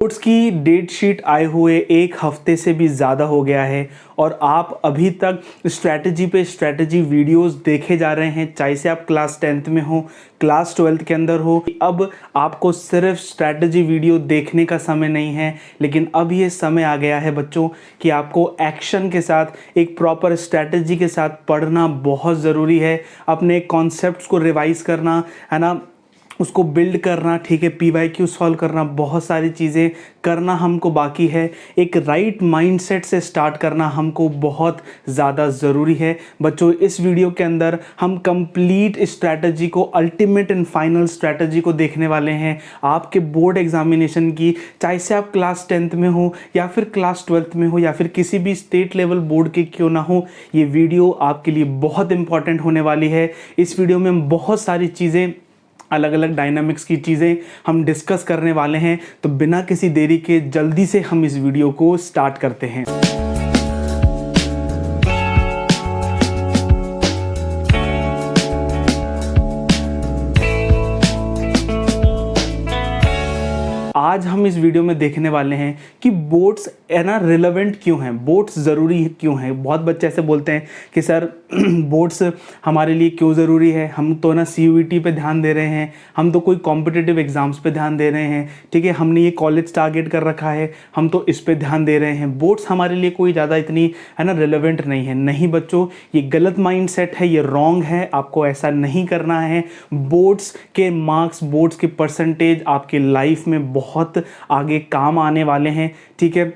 Boards की date sheet आए हुए 1 हफ्ते से भी ज़्यादा हो गया है और आप अभी तक स्ट्रैटेजी पे स्ट्रैटेजी वीडियोस देखे जा रहे हैं, चाहे से आप क्लास 10th में हो, क्लास 12th के अंदर हो। अब आपको सिर्फ स्ट्रैटेजी वीडियो देखने का समय नहीं है, लेकिन अब ये समय आ गया है बच्चों कि आपको एक्शन के साथ एक प्रॉपर स्ट्रैटेजी के साथ पढ़ना बहुत ज़रूरी है। अपने कॉन्सेप्ट्स को रिवाइज़ करना है ना, उसको बिल्ड करना, ठीक है, PYQ सॉल्व करना, बहुत सारी चीज़ें करना हमको बाकी है। एक राइट माइंडसेट से स्टार्ट करना हमको बहुत ज़्यादा ज़रूरी है। बच्चों इस वीडियो के अंदर हम कंप्लीट स्ट्रैटेजी को, अल्टीमेट एंड फाइनल स्ट्रैटेजी को देखने वाले हैं आपके बोर्ड एग्जामिनेशन की, चाहे से आप क्लास 10th में हो या फिर क्लास 12th में हो या फिर किसी भी स्टेट लेवल बोर्ड के क्यों ना हो। ये वीडियो आपके लिए बहुत इंपॉर्टेंट होने वाली है। इस वीडियो में हम बहुत सारी चीज़ें, अलग अलग डायनामिक्स की चीज़ें हम डिस्कस करने वाले हैं। तो बिना किसी देरी के जल्दी से हम इस वीडियो को स्टार्ट करते हैं। आज हम इस वीडियो में देखने वाले हैं कि बोर्ड्स है ना रिलेवेंट क्यों हैं, बोर्ड्स ज़रूरी क्यों हैं। बहुत बच्चे ऐसे बोलते हैं कि सर बोर्ड्स हमारे लिए क्यों ज़रूरी है, हम तो ना CUET पे ध्यान दे रहे हैं, हम तो कोई कॉम्पिटिटिव एग्ज़ाम्स पे ध्यान दे रहे हैं, ठीक है, हमने ये कॉलेज टारगेट कर रखा है, हम तो इस पे ध्यान दे रहे हैं, बोर्ड्स हमारे लिए कोई ज़्यादा इतनी है ना रिलेवेंट नहीं है। नहीं बच्चों, ये गलत माइंडसेट है, ये रॉन्ग है, आपको ऐसा नहीं करना है। बोर्ड्स के मार्क्स, बोर्ड्स के परसेंटेज आपके लाइफ में बहुत आगे काम आने वाले हैं, ठीक है।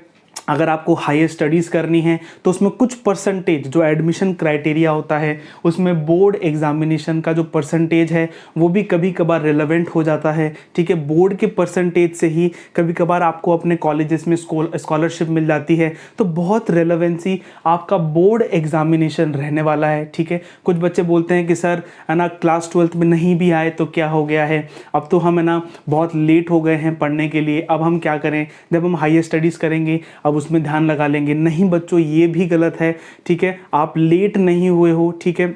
अगर आपको हायर स्टडीज़ करनी है तो उसमें कुछ परसेंटेज, जो एडमिशन क्राइटेरिया होता है उसमें बोर्ड एग्जामिनेशन का जो परसेंटेज है वो भी कभी कभार रिलेवेंट हो जाता है, ठीक है। बोर्ड के परसेंटेज से ही कभी कभार आपको अपने कॉलेजेस में स्कॉलरशिप मिल जाती है, तो बहुत रेलेवेंसी आपका बोर्ड एग्जामिनेशन रहने वाला है, ठीक है। कुछ बच्चे बोलते हैं कि सर है ना क्लास 12th में नहीं भी आए तो क्या हो गया है, अब तो हम है ना बहुत लेट हो गए हैं पढ़ने के लिए, अब हम क्या करें, जब हम हायर स्टडीज़ करेंगे अब उसमें ध्यान लगा लेंगे। नहीं बच्चों, ये भी गलत है, ठीक है। आप लेट नहीं हुए हो, ठीक है।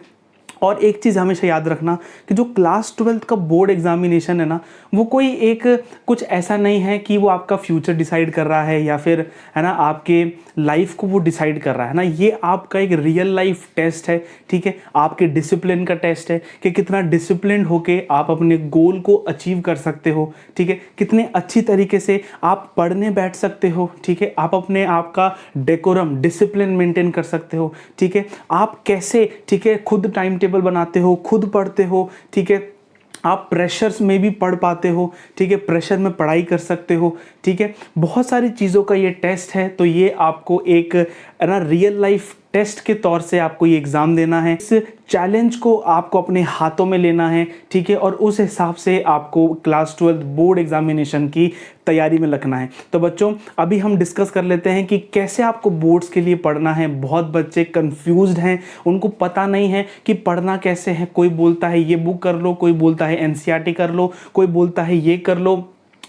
और एक चीज़ हमेशा याद रखना कि जो क्लास 12th का बोर्ड एग्जामिनेशन है ना, वो कोई एक कुछ ऐसा नहीं है कि वो आपका फ्यूचर डिसाइड कर रहा है या फिर है ना आपके लाइफ को वो डिसाइड कर रहा है ना। ये आपका एक रियल लाइफ टेस्ट है, ठीक है। आपके डिसिप्लिन का टेस्ट है कि कितना डिसिप्लिन होके आप अपने गोल को अचीव कर सकते हो, ठीक है। कितने अच्छी तरीके से आप पढ़ने बैठ सकते हो, ठीक है। आप अपने आप का डेकोरम, डिसिप्लिन मेंटेन कर सकते हो, ठीक है। आप कैसे, ठीक है, खुद टाइम टेबल बनाते हो, खुद पढ़ते हो, ठीक है। आप प्रेशर्स में भी पढ़ पाते हो, ठीक है, प्रेशर में पढ़ाई कर सकते हो, ठीक है। बहुत सारी चीज़ों का ये टेस्ट है, तो ये आपको एक ना रियल लाइफ टेस्ट के तौर से आपको ये एग्ज़ाम देना है। इस चैलेंज को आपको अपने हाथों में लेना है, ठीक है, और उस हिसाब से आपको क्लास 12 बोर्ड एग्जामिनेशन की तैयारी में लगना है। तो बच्चों अभी हम डिस्कस कर लेते हैं कि कैसे आपको बोर्ड्स के लिए पढ़ना है। बहुत बच्चे कंफ्यूज्ड हैं, उनको पता नहीं है कि पढ़ना कैसे है। कोई बोलता है ये बुक कर लो, कोई बोलता है NCERT कर लो, कोई बोलता है ये कर लो,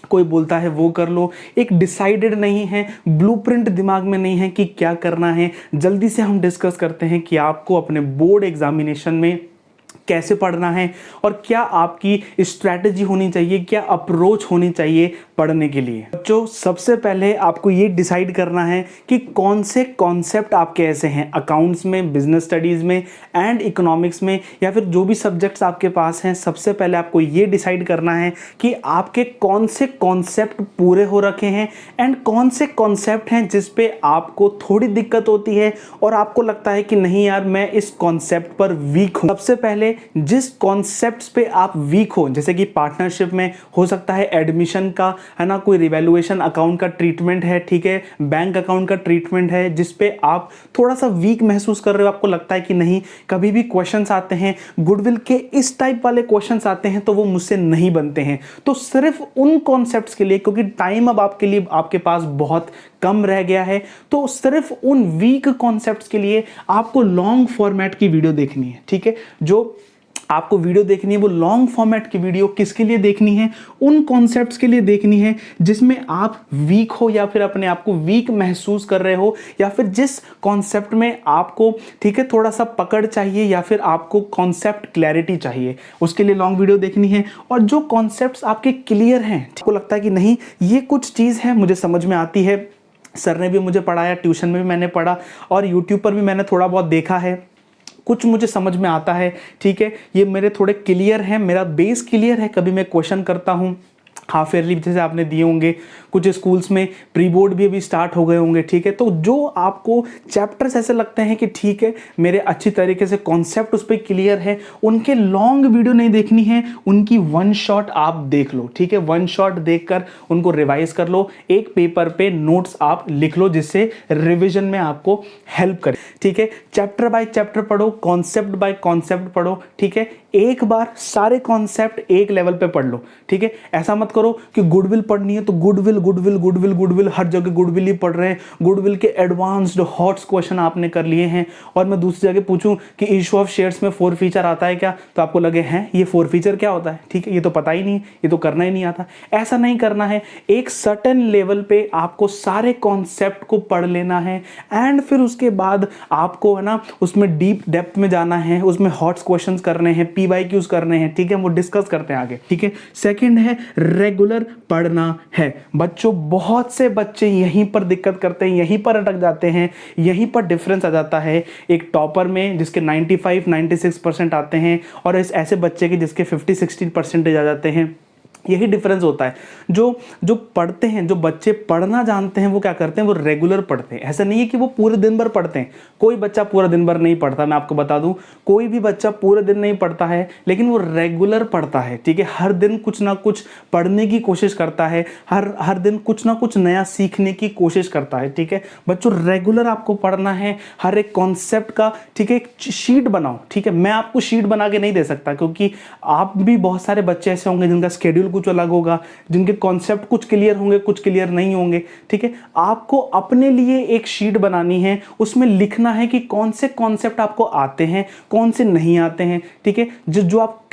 कोई बोलता है वो कर लो। एक डिसाइडेड नहीं है, ब्लूप्रिंट दिमाग में नहीं है कि क्या करना है। जल्दी से हम डिस्कस करते हैं कि आपको अपने बोर्ड एग्जामिनेशन में कैसे पढ़ना है और क्या आपकी स्ट्रैटेजी होनी चाहिए, क्या अप्रोच होनी चाहिए पढ़ने के लिए। बच्चों सबसे पहले आपको ये डिसाइड करना है कि कौन से कॉन्सेप्ट आपके ऐसे हैं अकाउंट्स में, बिजनेस स्टडीज़ में एंड इकोनॉमिक्स में, या फिर जो भी सब्जेक्ट्स आपके पास हैं। सबसे पहले आपको ये डिसाइड करना है कि आपके कौन से कॉन्सेप्ट पूरे हो रखे हैं एंड कौन से कॉन्सेप्ट हैं जिस पे आपको थोड़ी दिक्कत होती है और आपको लगता है कि नहीं यार मैं इस कॉन्सेप्ट पर वीक हूँ। सबसे पहले जिस कॉन्सेप्ट्स पे आप वीक हो, जैसे कि पार्टनरशिप में हो सकता है एडमिशन का है ना, कोई रिवैल्यूएशन अकाउंट का ट्रीटमेंट है, ठीक है, बैंक अकाउंट का ट्रीटमेंट है, जिस पे आप थोड़ा सा वीक महसूस कर रहे हो। आपको लगता है कि नहीं, कभी भी क्वेश्चंस आते हैं गुडविल के इस टाइप वाले क्वेश्चंस आते हैं तो वो मुझसे नहीं बनते हैं। तो सिर्फ उन कॉन्सेप्ट्स के लिए, क्योंकि टाइम अब आपके लिए आपके पास बहुत कम रह गया है, तो सिर्फ उन वीक कॉन्सेप्ट्स के लिए आपको लॉन्ग फॉर्मेट की वीडियो देखनी है, ठीक है, जो आपको वीडियो देखनी है वो लॉन्ग फॉर्मेट की वीडियो किसके लिए देखनी है, उन कॉन्सेप्ट्स के लिए देखनी है जिसमें आप वीक हो या फिर अपने आप को वीक महसूस कर रहे हो, या फिर जिस कॉन्सेप्ट में आपको ठीक है थोड़ा सा पकड़ चाहिए या फिर आपको कॉन्सेप्ट क्लैरिटी चाहिए, उसके लिए लॉन्ग वीडियो देखनी है। और जो कॉन्सेप्ट्स आपके क्लियर हैं, आपको लगता है कि नहीं ये कुछ चीज़ है मुझे समझ में आती है, सर ने भी मुझे पढ़ाया, ट्यूशन में भी मैंने पढ़ा और यूट्यूब पर भी मैंने थोड़ा बहुत देखा है, कुछ मुझे समझ में आता है, ठीक है ये मेरे थोड़े क्लियर हैं, मेरा बेस क्लियर है, कभी मैं क्वेश्चन करता हूँ, हाफ ईयरली जैसे आपने दिए होंगे, कुछ स्कूल्स में प्री बोर्ड भी अभी स्टार्ट हो गए होंगे, ठीक है। तो जो आपको चैप्टर्स ऐसे लगते हैं कि ठीक है मेरे अच्छी तरीके से कॉन्सेप्ट उस पर क्लियर है, उनके लॉन्ग वीडियो नहीं देखनी है, उनकी वन शॉट आप देख लो, ठीक है। वन शॉट देखकर उनको रिवाइज कर लो, एक पेपर पे नोट्स आप लिख लो जिससे रिविजन में आपको हेल्प करे, ठीक है। चैप्टर बाय चैप्टर पढ़ो, कॉन्सेप्ट बाय कॉन्सेप्ट पढ़ो, ठीक है। एक बार सारे कॉन्सेप्ट एक लेवल पे पढ़ लो, ठीक है। ऐसा मत करो कि गुडविल पढ़नी है तो गुडविल गुडविल गुडविल गुडविल हर जगह गुडविल ही पढ़ रहे हैं, गुडविल के एडवांस्ड हॉट्स क्वेश्चन आपने कर लिए हैं, और मैं दूसरी जगह पूछूं कि इशू ऑफ शेयर्स में 4 फीचर आता है क्या, तो आपको लगे हैं ये 4 फीचर क्या होता है, ठीक है ये तो पता ही नहीं, ये तो करना ही नहीं आता। ऐसा नहीं करना है, एक सर्टेन लेवल पे आपको सारे कॉन्सेप्ट को पढ़ लेना है एंड फिर उसके बाद आपको है ना उसमें डीप डेप्थ में जाना है, उसमें हॉट्स क्वेश्चन करने हैं, PYQs करने हैं, ठीक है, वो डिस्कस करते हैं आगे, ठीक है। सेकंड है रेगुलर पढ़ना है। बच्चों बहुत से बच्चे यहीं पर दिक्कत करते हैं, यहीं पर अटक जाते हैं, यहीं पर डिफरेंस आ जाता है एक टॉपर में जिसके 95-96% आते हैं और इस ऐसे बच्चे के जिसके 50-60% आ जाते हैं, यही डिफरेंस होता है। जो पढ़ते हैं, जो बच्चे पढ़ना जानते हैं वो क्या करते हैं, वो रेगुलर पढ़ते हैं। ऐसा नहीं है कि वो पूरे दिन भर पढ़ते हैं, कोई बच्चा पूरा दिन भर नहीं पढ़ता, मैं आपको बता दूं कोई भी बच्चा पूरे दिन नहीं पढ़ता है, लेकिन वो रेगुलर पढ़ता है, ठीक है। हर दिन कुछ ना कुछ पढ़ने की कोशिश करता है, हर दिन कुछ ना कुछ नया सीखने की कोशिश करता है, ठीक है। बच्चों रेगुलर आपको पढ़ना है, हर एक कॉन्सेप्ट का, ठीक है, एक शीट बनाओ, ठीक है। मैं आपको शीट बना के नहीं दे सकता क्योंकि आप भी बहुत सारे बच्चे ऐसे होंगे जिनका शेड्यूल कुछ अलग होगा, जिनके कॉन्सेप्ट कुछ क्लियर होंगे, कुछ क्लियर नहीं होंगे, ठीक है। आपको अपने लिए एक शीट बनानी है, उसमें लिखना है कि कौन से कॉन्सेप्ट आपको आते हैं, कौन से नहीं आते हैं, ठीक है।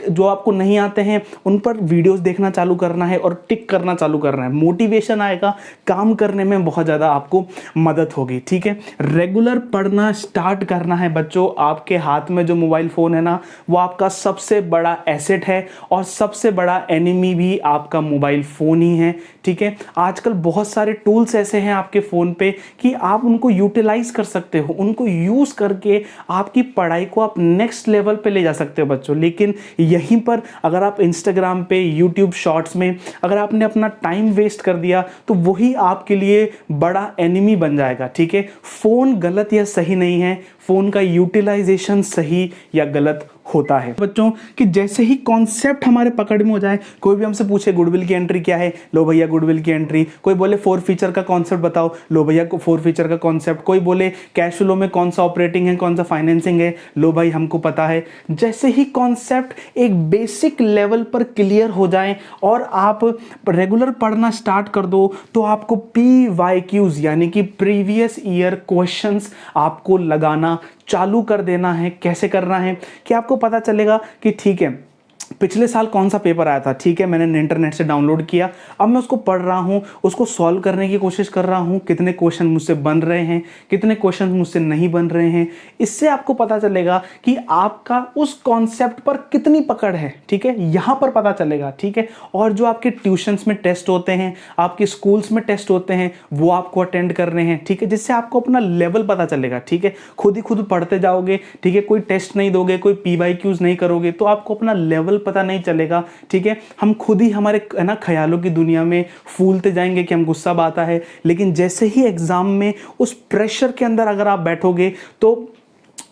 जो आपको नहीं आते हैं उन पर वीडियोस देखना चालू करना है और टिक करना चालू करना है, मोटिवेशन आएगा, काम करने में बहुत ज़्यादा आपको मदद होगी, ठीक है। रेगुलर पढ़ना स्टार्ट करना है बच्चों। आपके हाथ में जो मोबाइल फ़ोन है ना वो आपका सबसे बड़ा एसेट है और सबसे बड़ा एनिमी भी आपका मोबाइल फ़ोन ही है, ठीक है। आजकल बहुत सारे टूल्स ऐसे हैं आपके फ़ोन पे कि आप उनको यूटिलाइज कर सकते हो, उनको यूज़ करके आपकी पढ़ाई को आप नेक्स्ट लेवल पे ले जा सकते हो बच्चों। लेकिन यहीं पर अगर आप इंस्टाग्राम पे, यूट्यूब शॉर्ट्स में अगर आपने अपना टाइम वेस्ट कर दिया तो वही आपके लिए बड़ा एनिमी बन जाएगा, ठीक है। फ़ोन गलत या सही नहीं है, फ़ोन का यूटिलाइजेशन सही या गलत होता है बच्चों। कि जैसे ही कॉन्सेप्ट हमारे पकड़ में हो जाए, कोई भी हमसे पूछे गुडविल की एंट्री क्या है, लो भैया गुडविल की एंट्री, कोई बोले 4 फीचर का कॉन्सेप्ट बताओ, लो भैया 4 फीचर का कॉन्सेप्ट, कोई बोले कैश फ्लो में कौन सा ऑपरेटिंग है, कौन सा फाइनेंसिंग है, लो भाई हमको पता है। जैसे ही कॉन्सेप्ट एक बेसिक लेवल पर क्लियर हो जाए और आप रेगुलर पढ़ना स्टार्ट कर दो तो आपको PYQs यानी कि प्रीवियस ईयर क्वेश्चंस आपको लगाना चालू कर देना है। कैसे करना है कि आपको पता चलेगा कि ठीक है पिछले साल कौन सा पेपर आया था, ठीक है, मैंने इंटरनेट से डाउनलोड किया, अब मैं उसको पढ़ रहा हूँ, उसको सॉल्व करने की कोशिश कर रहा हूँ, कितने क्वेश्चन मुझसे बन रहे हैं, कितने क्वेश्चन मुझसे नहीं बन रहे हैं। इससे आपको पता चलेगा कि आपका उस कॉन्सेप्ट पर कितनी पकड़ है, ठीक है, यहाँ पर पता चलेगा, ठीक है। और जो आपके ट्यूशन्स में टेस्ट होते हैं, आपके स्कूल्स में टेस्ट होते हैं, वो आपको अटेंड करने हैं, ठीक है, जिससे आपको अपना लेवल पता चलेगा, ठीक है। खुद ही खुद पढ़ते जाओगे, ठीक है, कोई टेस्ट नहीं दोगे, कोई PYQs नहीं करोगे तो आपको अपना लेवल पता नहीं चलेगा, ठीक है। हम खुद ही हमारे है ना ख्यालों की दुनिया में फूलते जाएंगे कि हम गुस्सा आता है, लेकिन जैसे ही एग्जाम में उस प्रेशर के अंदर अगर आप बैठोगे तो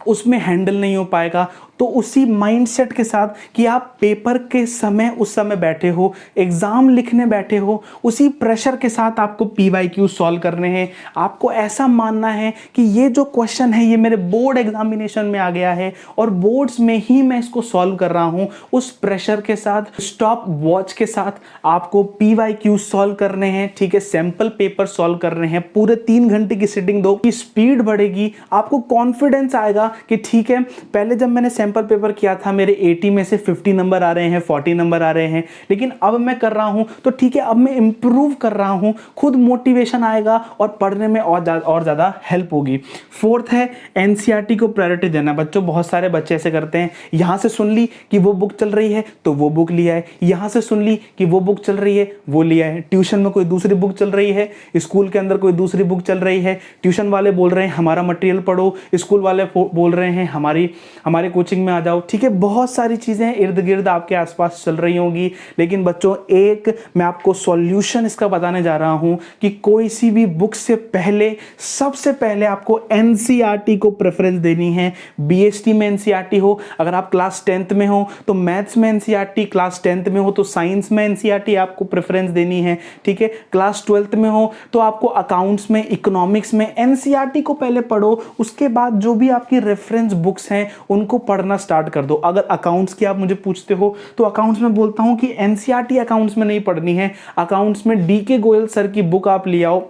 उसमें हैंडल नहीं हो पाएगा। तो उसी माइंडसेट के साथ कि आप पेपर के समय उस समय बैठे हो, एग्ज़ाम लिखने बैठे हो, उसी प्रेशर के साथ आपको PYQ सॉल्व करने हैं। आपको ऐसा मानना है कि ये जो क्वेश्चन है ये मेरे बोर्ड एग्जामिनेशन में आ गया है और बोर्ड्स में ही मैं इसको सॉल्व कर रहा हूँ। उस प्रेशर के साथ, स्टॉप वॉच के साथ आपको PYQ सॉल्व करने हैं, ठीक है, सैंपल पेपर सॉल्व करने हैं। पूरे 3 घंटे की सिटिंग दो, की स्पीड बढ़ेगी, आपको कॉन्फिडेंस आएगा कि ठीक है, पहले जब मैंने सैंपल पेपर किया था, मेरे 80 में से 50 नंबर आ रहे हैं, 40 नंबर आ रहे हैं, लेकिन अब मैं कर रहा हूं तो ठीक है, अब मैं इंप्रूव कर रहा हूं, खुद मोटिवेशन आएगा और पढ़ने में और ज़्यादा हेल्प होगी। फोर्थ है एनसीईआरटी को प्रायोरिटी देना। बच्चों, बहुत सारे बच्चे ऐसे करते हैं, यहां से सुन ली कि वो बुक चल रही है तो वो बुक लिया है, यहां से सुन ली कि वो बुक चल रही है वो लिया है, ट्यूशन में कोई दूसरी बुक चल रही है, स्कूल के अंदर कोई दूसरी बुक चल रही है, ट्यूशन वाले बोल रहे हैं हमारा मटेरियल पढ़ो, स्कूल वाले बोल रहे हैं हमारे कोचिंग में आ जाओ। ठीक है, बहुत सारी चीजें इर्द गिर्द आपके आसपास चल रही होंगी, लेकिन बच्चों एक मैं आपको सॉल्यूशन इसका बताने जा रहा हूं कि कोई सी भी बुक से पहले सबसे पहले आपको एनसीईआरटी को प्रेफरेंस देनी है। बीएसटी में एनसीईआरटी हो, अगर आप क्लास 10th में हो तो मैथ्स में एनसीईआरटी, क्लास 10th में हो तो साइंस में एनसीईआरटी आपको प्रेफरेंस देनी है। ठीक है, क्लास 12th में हो तो आपको अकाउंट्स में, इकोनॉमिक्स में एनसीईआरटी को पहले पढ़ो, उसके बाद जो भी आपकी रेफरेंस बुक्स हैं उनको पढ़ना स्टार्ट कर दो। अगर अकाउंट्स की आप मुझे पूछते हो तो अकाउंट्स में बोलता हूं कि एनसीईआरटी अकाउंट्स में नहीं पढ़नी है, अकाउंट्स में डीके गोयल सर की बुक आप ले आओ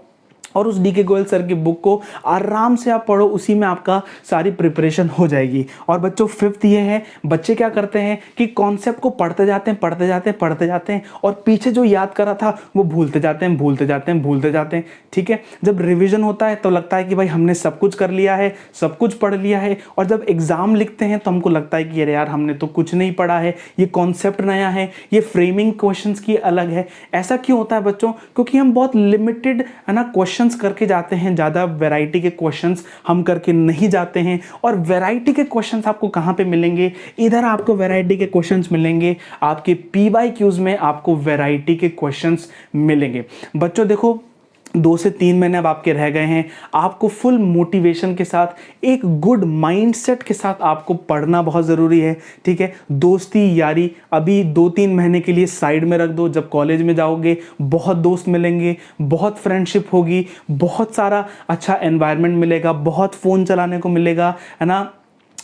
और उस डीके गोयल सर की बुक को आराम से आप पढ़ो, उसी में आपका सारी प्रिपरेशन हो जाएगी। और बच्चों फिफ्थ ये है, बच्चे क्या करते हैं कि कॉन्सेप्ट को पढ़ते जाते हैं और पीछे जो याद करा था वो भूलते जाते हैं। ठीक है, जब रिवीजन होता है तो लगता है कि भाई हमने सब कुछ कर लिया है, सब कुछ पढ़ लिया है, और जब एग्जाम लिखते हैं तो हमको लगता है कि अरे यार हमने तो कुछ नहीं पढ़ा है, ये कॉन्सेप्ट नया है, ये फ्रेमिंग क्वेश्चंस की अलग है। ऐसा क्यों होता है बच्चों? क्योंकि हम बहुत लिमिटेड है ना क्वेश्चन करके जाते हैं, ज्यादा वैरायटी के क्वेश्चंस हम करके नहीं जाते हैं। और वैरायटी के क्वेश्चंस आपको कहां पे मिलेंगे? इधर आपको वैरायटी के क्वेश्चंस मिलेंगे, आपके पीवाईक्यूज में आपको वैरायटी के क्वेश्चंस मिलेंगे। बच्चों देखो, 2 से 3 महीने अब आपके रह गए हैं, आपको फुल मोटिवेशन के साथ, एक गुड माइंडसेट के साथ आपको पढ़ना बहुत ज़रूरी है। ठीक है, दोस्ती यारी अभी 2-3 महीने के लिए साइड में रख दो। जब कॉलेज में जाओगे बहुत दोस्त मिलेंगे, बहुत फ्रेंडशिप होगी, बहुत सारा अच्छा एनवायरनमेंट मिलेगा, बहुत फ़ोन चलाने को मिलेगा, है ना।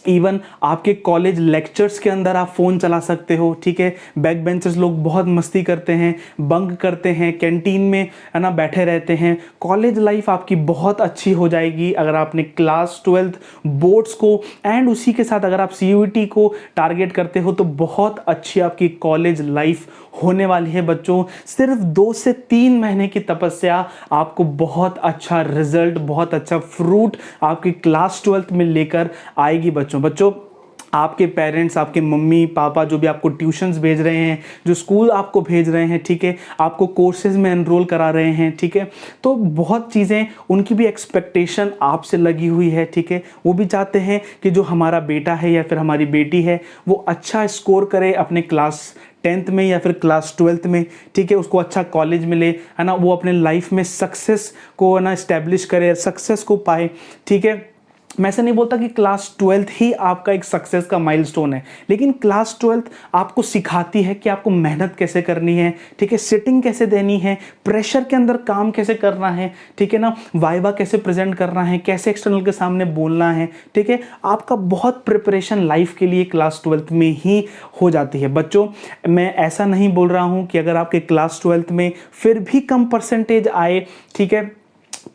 इवन आपके कॉलेज लेक्चर्स के अंदर आप फ़ोन चला सकते हो। ठीक है, बैक बेंचर्स लोग बहुत मस्ती करते हैं, बंक करते हैं, कैंटीन में है ना बैठे रहते हैं। कॉलेज लाइफ आपकी बहुत अच्छी हो जाएगी अगर आपने क्लास 12th बोर्ड्स को एंड उसी के साथ अगर आप सीयूईटी को टारगेट करते हो तो बहुत अच्छी आपकी कॉलेज लाइफ होने वाली है। बच्चों, सिर्फ 2 से 3 महीने की तपस्या आपको बहुत अच्छा रिजल्ट, बहुत अच्छा फ्रूट आपकी क्लास 12th में लेकर आएगी। बच्चों आपके पेरेंट्स, आपके मम्मी पापा जो भी आपको ट्यूशन्स भेज रहे हैं, जो स्कूल आपको भेज रहे हैं, ठीक है, आपको कोर्सेज में एनरोल करा रहे हैं, ठीक है, तो बहुत चीज़ें उनकी भी एक्सपेक्टेशन आपसे लगी हुई है। ठीक है, वो भी चाहते हैं कि जो हमारा बेटा है या फिर हमारी बेटी है वो अच्छा स्कोर करे अपने क्लास 10th में या फिर क्लास 12th में। ठीक है, उसको अच्छा कॉलेज मिले, है ना, वो अपने लाइफ में सक्सेस को है ना इस्टेब्लिश करे, सक्सेस को पाए। ठीक है, मैं ऐसा नहीं बोलता कि क्लास 12th ही आपका एक सक्सेस का माइलस्टोन है, लेकिन क्लास 12th आपको सिखाती है कि आपको मेहनत कैसे करनी है। ठीक है, सिटिंग कैसे देनी है, प्रेशर के अंदर काम कैसे करना है, ठीक है ना, वाइवा कैसे प्रेजेंट करना है, कैसे एक्सटर्नल के सामने बोलना है। ठीक है, आपका बहुत प्रिपरेशन लाइफ के लिए क्लास 12th में ही हो जाती है। बच्चों, मैं ऐसा नहीं बोल रहा हूँ कि अगर आपके क्लास 12th में फिर भी कम परसेंटेज आए, ठीक है,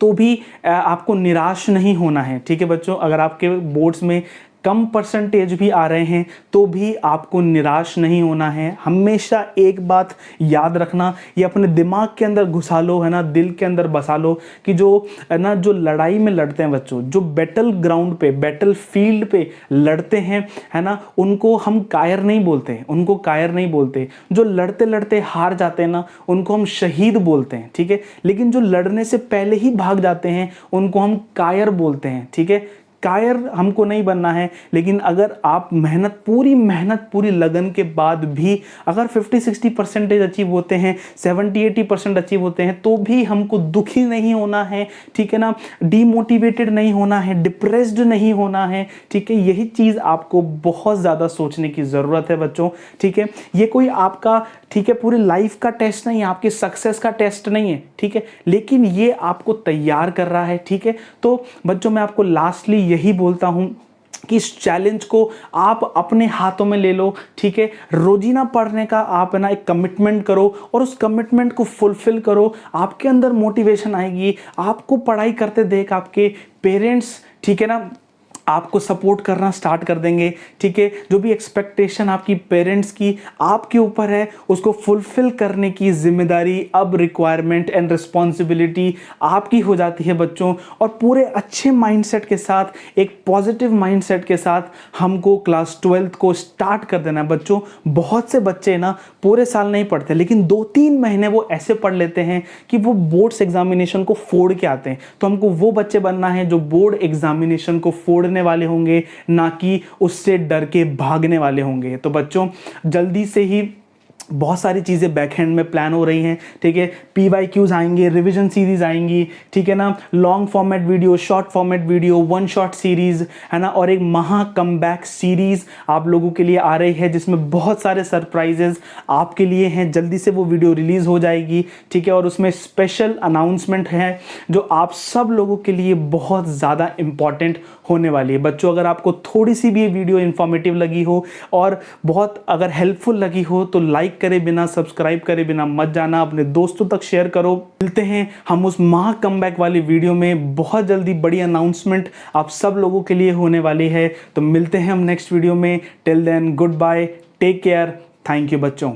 तो भी आपको निराश नहीं होना है। ठीक है बच्चों, अगर आपके बोर्ड्स में कम परसेंटेज भी आ रहे हैं तो भी आपको निराश नहीं होना है। हमेशा एक बात याद रखना, ये अपने दिमाग के अंदर घुसा लो, है ना, दिल के अंदर बसा लो कि जो है ना, जो लड़ाई में लड़ते हैं बच्चों, जो बैटल ग्राउंड पे, बैटल फील्ड पे लड़ते हैं, है ना, उनको हम कायर नहीं बोलते, उनको कायर नहीं बोलते। जो लड़ते लड़ते हार जाते हैं ना, उनको हम शहीद बोलते हैं। ठीक है, लेकिन जो लड़ने से पहले ही भाग जाते हैं उनको हम कायर बोलते हैं। ठीक है, कायर हमको नहीं बनना है, लेकिन अगर आप मेहनत, पूरी लगन के बाद भी अगर 50-60% अचीव होते हैं, 70-80% अचीव होते हैं, तो भी हमको दुखी नहीं होना है। ठीक है ना, डीमोटिवेटेड नहीं होना है, डिप्रेस्ड नहीं होना है। ठीक है, यही चीज़ आपको बहुत ज़्यादा सोचने की ज़रूरत है बच्चों। ठीक है, ये कोई आपका, ठीक है, पूरी लाइफ का टेस्ट नहीं है, आपकी सक्सेस का टेस्ट नहीं है। ठीक है, लेकिन ये आपको तैयार कर रहा है। ठीक है, तो बच्चों मैं आपको लास्टली यही बोलता हूं कि इस चैलेंज को आप अपने हाथों में ले लो। ठीक है, रोजीना पढ़ने का आप है ना एक कमिटमेंट करो और उस कमिटमेंट को फुलफिल करो। आपके अंदर मोटिवेशन आएगी, आपको पढ़ाई करते देख आपके पेरेंट्स, ठीक है ना, आपको सपोर्ट करना स्टार्ट कर देंगे। ठीक है, जो भी एक्सपेक्टेशन आपकी पेरेंट्स की आपके ऊपर है उसको फुलफिल करने की जिम्मेदारी अब रिक्वायरमेंट एंड रिस्पॉन्सिबिलिटी आपकी हो जाती है बच्चों। और पूरे अच्छे माइंडसेट के साथ, एक पॉजिटिव माइंडसेट के साथ हमको क्लास 12th को स्टार्ट कर देना है बच्चों। बहुत से बच्चे ना पूरे साल नहीं पढ़ते, लेकिन 2-3 महीने वो ऐसे पढ़ लेते हैं कि वो बोर्ड्स एग्जामिनेशन को फोड़ के आते हैं। तो हमको वो बच्चे बनना है जो बोर्ड एग्जामिनेशन को फोड़ने वाले होंगे, ना कि उससे डर के भागने वाले होंगे। तो बच्चों जल्दी से ही बहुत सारी चीज़ें बैक हैंड में प्लान हो रही हैं। ठीक है, PYQs आएंगे, रिवीजन सीरीज आएंगी, ठीक है ना, long format video, short format video, one shot series है ना, और एक महा कमबैक सीरीज आप लोगों के लिए आ रही है जिसमें बहुत सारे सरप्राइजेज आपके लिए हैं। जल्दी से वो वीडियो रिलीज हो जाएगी। ठीक है, और उसमें स्पेशल अनाउंसमेंट है जो आप सब लोगों के लिए बहुत ज़्यादा इंपॉर्टेंट होने वाली है। बच्चों अगर आपको थोड़ी सी भी ये वीडियो इंफॉर्मेटिव लगी हो और बहुत अगर हेल्पफुल लगी हो तो लाइक करे बिना, सब्सक्राइब करे बिना मत जाना, अपने दोस्तों तक शेयर करो। मिलते हैं हम उस महा कमबैक वाली वीडियो में, बहुत जल्दी बड़ी अनाउंसमेंट आप सब लोगों के लिए होने वाली है। तो मिलते हैं हम नेक्स्ट वीडियो में। Till then goodbye, take care, thank you बच्चों।